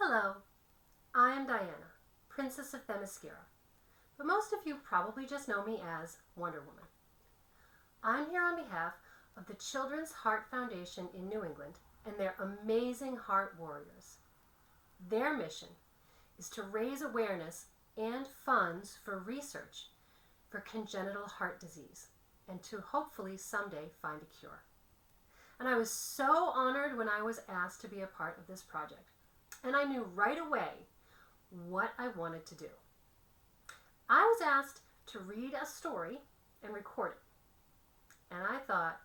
Hello, I am Diana, Princess of Themyscira, but most of you probably just know me as Wonder Woman. I'm here on behalf of the Children's Heart Foundation in New England and their amazing heart warriors. Their mission is to raise awareness and funds for research for congenital heart disease and to hopefully someday find a cure. And I was so honored when I was asked to be a part of this project. And I knew right away what I wanted to do. I was asked to read a story and record it. And I thought,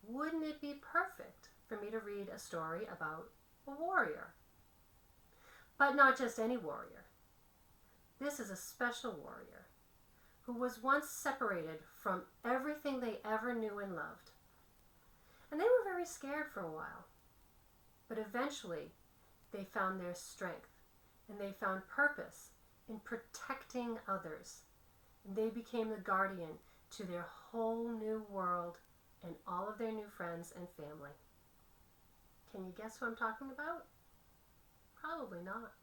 wouldn't it be perfect for me to read a story about a warrior? But not just any warrior. This is a special warrior who was once separated from everything they ever knew and loved. And they were very scared for a while. But eventually, they found their strength and they found purpose in protecting others. And they became the guardian to their whole new world and all of their new friends and family. Can you guess who I'm talking about? Probably not.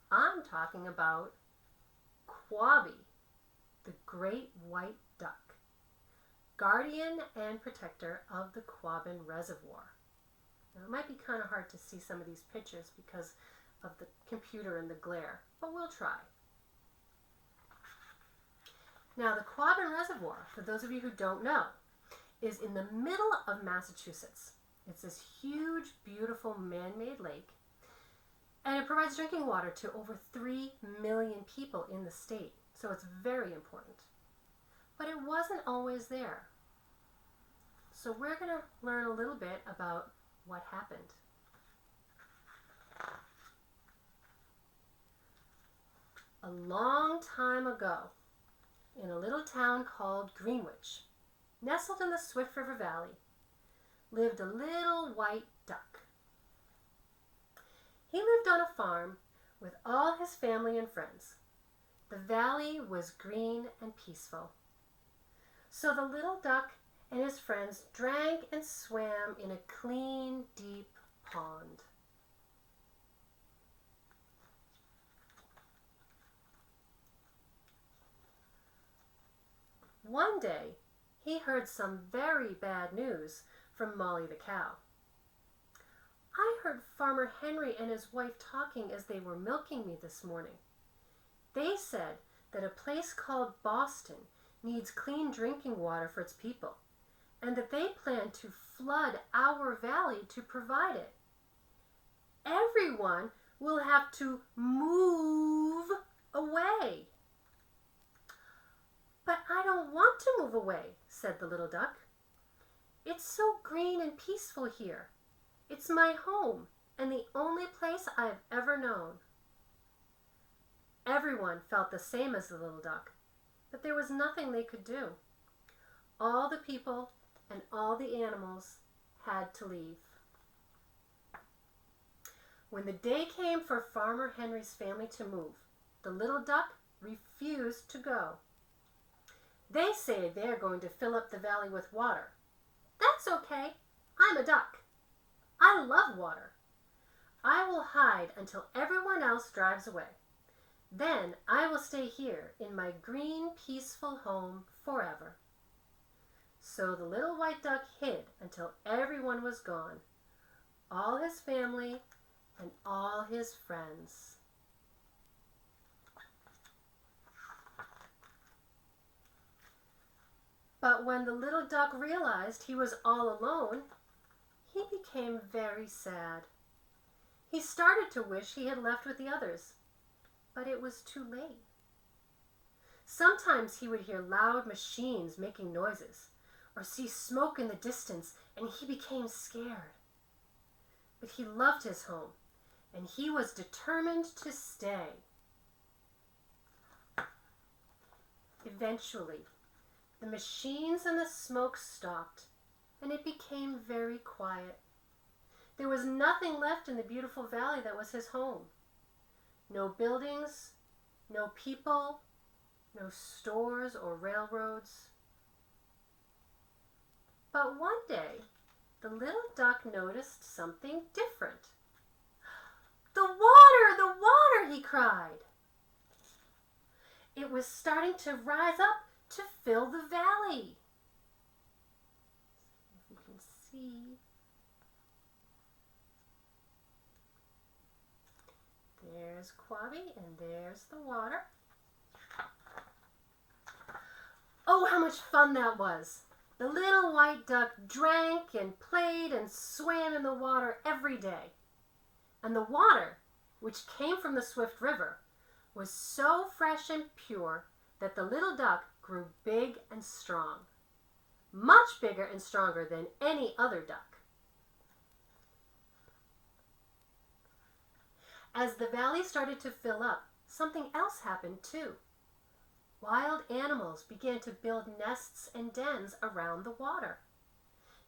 I'm talking about Quabbin, the great white duck, guardian and protector of the Quabbin Reservoir. Now, it might be kind of hard to see some of these pictures because of the computer and the glare, but we'll try. Now, the Quabbin Reservoir, for those of you who don't know, is in the middle of Massachusetts. It's this huge, beautiful man-made lake, and it provides drinking water to over 3 million people in the state, so it's very important. But it wasn't always there. So we're going to learn a little bit about what happened. A long time ago, in a little town called Greenwich, nestled in the Swift River Valley, lived a little white duck. He lived on a farm with all his family and friends. The valley was green and peaceful. So the little duck and his friends drank and swam in a clean, deep pond. One day, he heard some very bad news from Molly the cow. I heard Farmer Henry and his wife talking as they were milking me this morning. They said that a place called Boston needs clean drinking water for its people, and that they plan to flood our valley to provide it. Everyone will have to move away. But I don't want to move away, said the little duck. It's so green and peaceful here. It's my home and the only place I've ever known. Everyone felt the same as the little duck, but there was nothing they could do. All the people and all the animals had to leave. When the day came for Farmer Henry's family to move, the little duck refused to go. They say they're going to fill up the valley with water. That's okay. I'm a duck. I love water. I will hide until everyone else drives away. Then I will stay here in my green, peaceful home forever. So the little white duck hid until everyone was gone, all his family and all his friends. But when the little duck realized he was all alone, he became very sad. He started to wish he had left with the others, but it was too late. Sometimes he would hear loud machines making noises, or see smoke in the distance, and he became scared. But he loved his home, and he was determined to stay. Eventually, the machines and the smoke stopped, and it became very quiet. There was nothing left in the beautiful valley that was his home. No buildings, no people, no stores or railroads. But one day, the little duck noticed something different. The water, he cried. It was starting to rise up to fill the valley. If you can see. There's Quabbie and there's the water. Oh, how much fun that was! The little white duck drank and played and swam in the water every day. And the water, which came from the swift river, was so fresh and pure that the little duck grew big and strong, much bigger and stronger than any other duck. As the valley started to fill up, something else happened too. Wild animals began to build nests and dens around the water.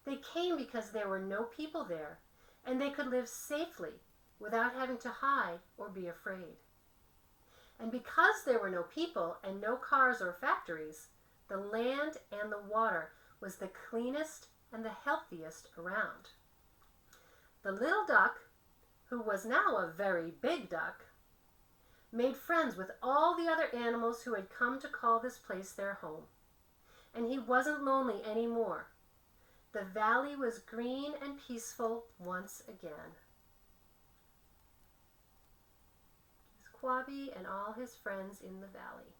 They came because there were no people there, and they could live safely without having to hide or be afraid. And because there were no people and no cars or factories, the land and the water was the cleanest and the healthiest around. The little duck, who was now a very big duck, made friends with all the other animals who had come to call this place their home. And he wasn't lonely anymore. The valley was green and peaceful once again. Here's Quabbie and all his friends in the valley.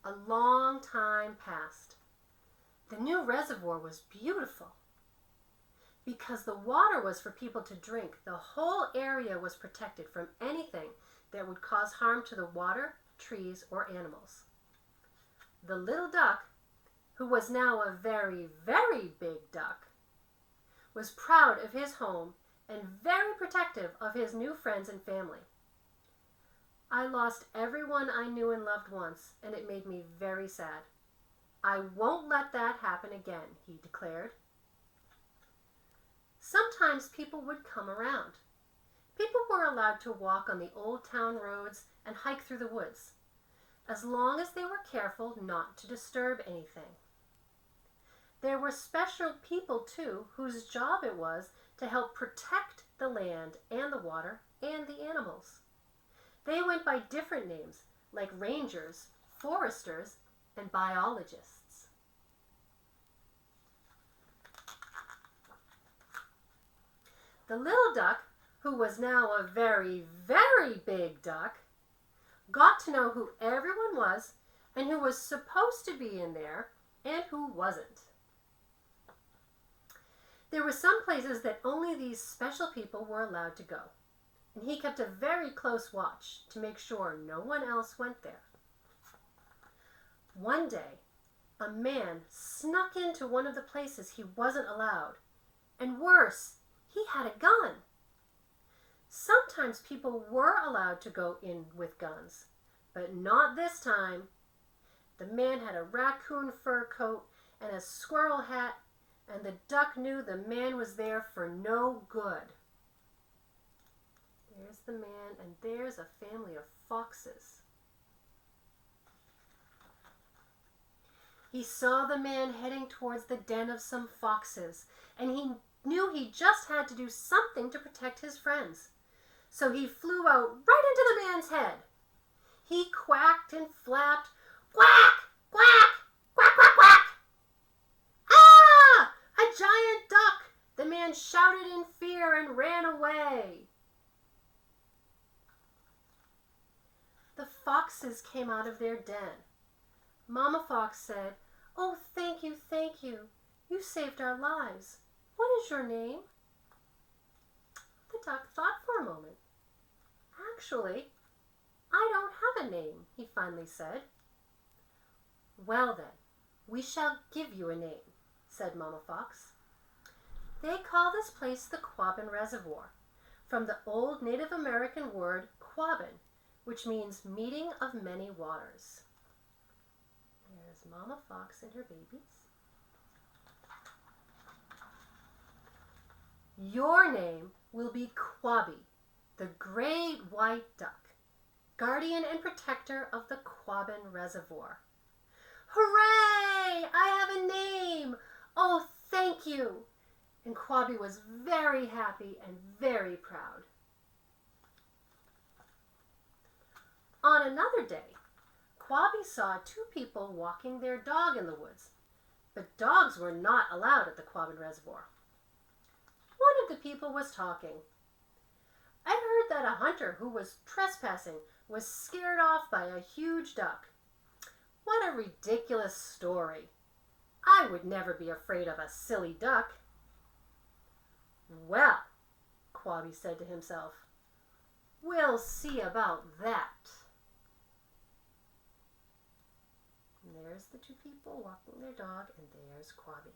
A long time passed. The new reservoir was beautiful. Because the water was for people to drink, the whole area was protected from anything that would cause harm to the water, trees, or animals. The little duck, who was now a very, very big duck, was proud of his home and very protective of his new friends and family. I lost everyone I knew and loved once, and it made me very sad. I won't let that happen again, he declared. Sometimes people would come around. People were allowed to walk on the old town roads and hike through the woods, as long as they were careful not to disturb anything. There were special people, too, whose job it was to help protect the land and the water and the animals. They went by different names, like rangers, foresters, and biologists. The little duck, who was now a very, very big duck, got to know who everyone was and who was supposed to be in there and who wasn't. There were some places that only these special people were allowed to go, and he kept a very close watch to make sure no one else went there. One day, a man snuck into one of the places he wasn't allowed, and worse, he had a gun. Sometimes people were allowed to go in with guns, but not this time. The man had a raccoon fur coat and a squirrel hat, and the duck knew the man was there for no good. There's the man, and there's a family of foxes. He saw the man heading towards the den of some foxes, and he knew he just had to do something to protect his friends. So he flew out right into the man's head. He quacked and flapped, "Quack! Quack! Quack, quack, quack!" "Ah! A giant duck!" The man shouted in fear and ran away. The foxes came out of their den. Mama Fox said, "Oh, thank you, thank you. You saved our lives. What is your name?" The duck thought for a moment. "Actually, I don't have a name," he finally said. "Well then, we shall give you a name," said Mama Fox. They call this place the Quabbin Reservoir, from the old Native American word Quabbin, which means meeting of many waters. There's Mama Fox and her babies. Your name will be Quabbie, the great white duck, guardian and protector of the Quabbin Reservoir. "Hooray! I have a name! Oh, thank you!" And Quabbie was very happy and very proud. On another day, Quabbie saw two people walking their dog in the woods, but dogs were not allowed at the Quabbin Reservoir. One of the people was talking. I'd heard that a hunter who was trespassing was scared off by a huge duck. What a ridiculous story. I would never be afraid of a silly duck. Well, Quabbie said to himself, we'll see about that. And there's the two people walking their dog, and there's Quabbie.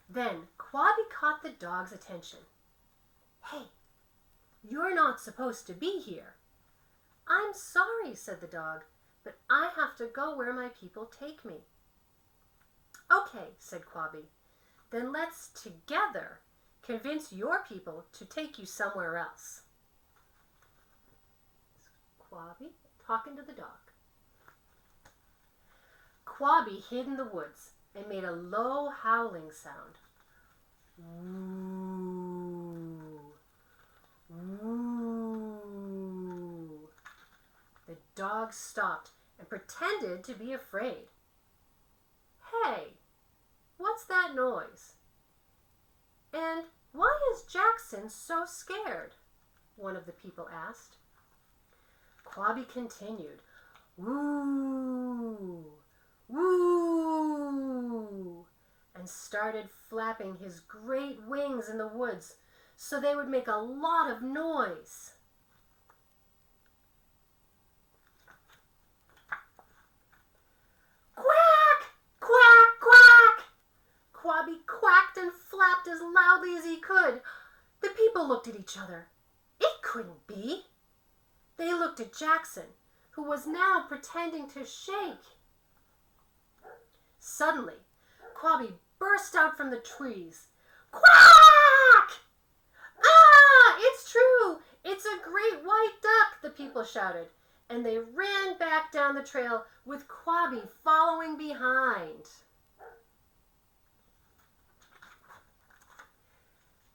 Then Quabbie caught the dog's attention. Hey, you're not supposed to be here. I'm sorry, said the dog, but I have to go where my people take me. Okay, said Quabbie, then let's together convince your people to take you somewhere else. Quabbie talking to the dog. Quabbie hid in the woods and made a low howling sound. Woo, woo. The dog stopped and pretended to be afraid. Hey, what's that noise? And why is Jackson so scared? One of the people asked. Quabbie continued, woo, woo, and started flapping his great wings in the woods so they would make a lot of noise. Quack! Quack! Quack! Quabbie quacked and flapped as loudly as he could. The people looked at each other. It couldn't be. They looked at Jackson, who was now pretending to shake. Suddenly, Quabbie burst out from the trees. Quack! Ah, it's true! It's a great white duck, the people shouted, and they ran back down the trail with Quabbie following behind.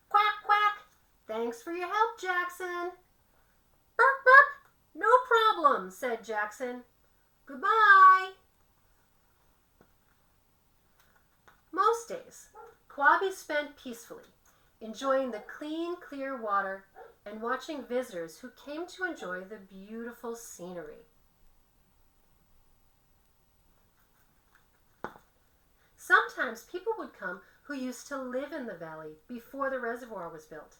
Quack, quack! Thanks for your help, Jackson. Bark, bark! No problem, said Jackson. Goodbye. Most days, Quabbie spent peacefully, enjoying the clean, clear water and watching visitors who came to enjoy the beautiful scenery. Sometimes people would come who used to live in the valley before the reservoir was built.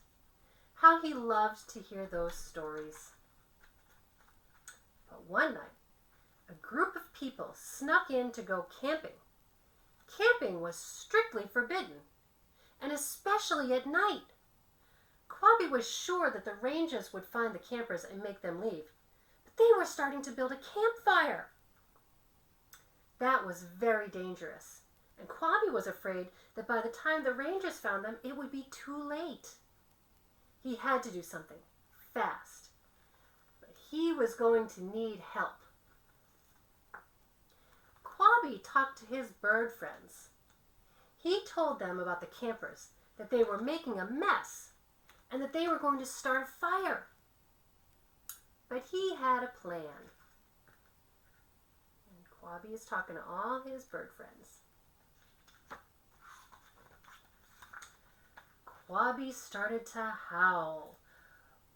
How he loved to hear those stories. But one night, a group of people snuck in to go camping. Camping was strictly forbidden, and especially at night. Quabbie was sure that the rangers would find the campers and make them leave, but they were starting to build a campfire. That was very dangerous, and Quabbie was afraid that by the time the rangers found them, it would be too late. He had to do something fast, but he was going to need help. Quabbie talked to his bird friends. He told them about the campers, that they were making a mess, and that they were going to start a fire. But he had a plan. And Quabbie is talking to all his bird friends. Quabbie started to howl.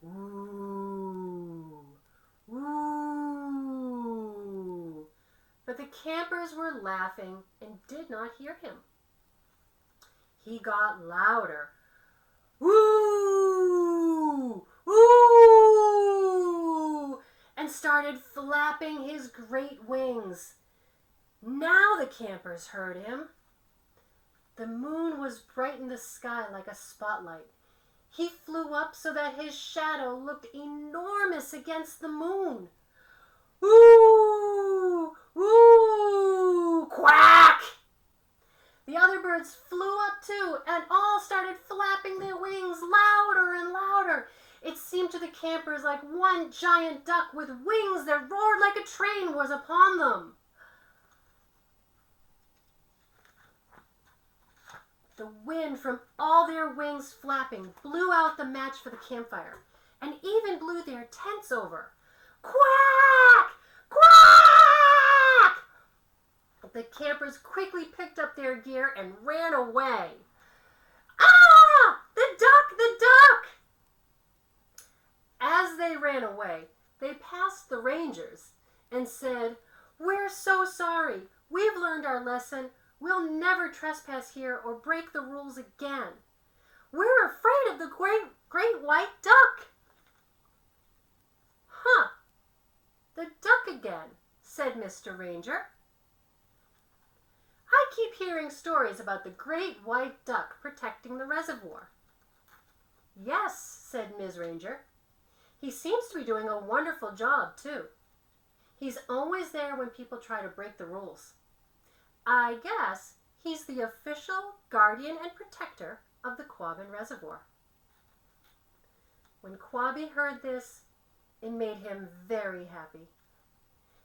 Woo, woo. But the campers were laughing and did not hear him. He got louder. Woo! Woo! And started flapping his great wings. Now the campers heard him. The moon was bright in the sky like a spotlight. He flew up so that his shadow looked enormous against the moon. Woo! Woo! Quack! The other birds flew up too and all started flapping their wings louder and louder. It seemed to the campers like one giant duck with wings that roared like a train was upon them. The wind from all their wings flapping blew out the match for the campfire, and even blew their tents over. Quack! Quack! The campers quickly picked up their gear and ran away. Ah! The duck! The duck! As they ran away, they passed the rangers and said, "We're so sorry. We've learned our lesson. We'll never trespass here or break the rules again. We're afraid of the great white duck." "Huh, the duck again," said Mr. Ranger. "I keep hearing stories about the great white duck protecting the reservoir." "Yes," said Ms. Ranger. "He seems to be doing a wonderful job, too. He's always there when people try to break the rules. I guess he's the official guardian and protector of the Quabbin Reservoir." When Quabbie heard this, it made him very happy.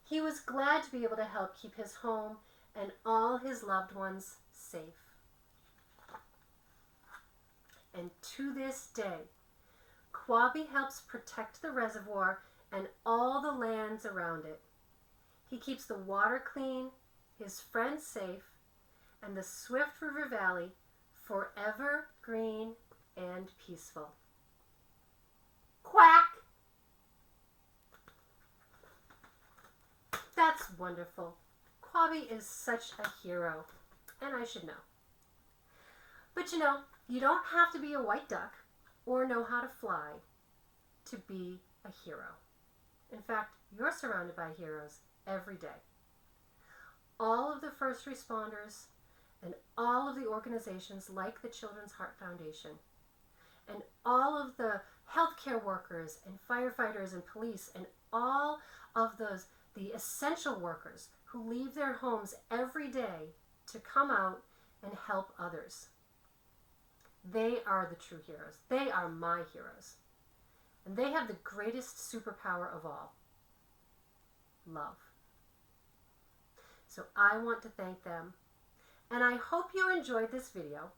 He was glad to be able to help keep his home and all his loved ones safe. And to this day, Quabbie helps protect the reservoir and all the lands around it. He keeps the water clean, his friends safe, and the Swift River Valley forever green and peaceful. Quack! That's wonderful. Quabbie is such a hero, and I should know. But you know, you don't have to be a white duck or know how to fly to be a hero. In fact, you're surrounded by heroes every day. All of the first responders and all of the organizations like the Children's Heart Foundation and all of the healthcare workers and firefighters and police and all of the essential workers who leave their homes every day to come out and help others. They are the true heroes. They are my heroes. And they have the greatest superpower of all: love. So I want to thank them. And I hope you enjoyed this video.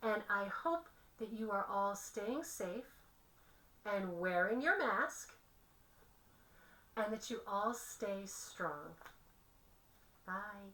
And I hope that you are all staying safe and wearing your mask. And that you all stay strong. Bye.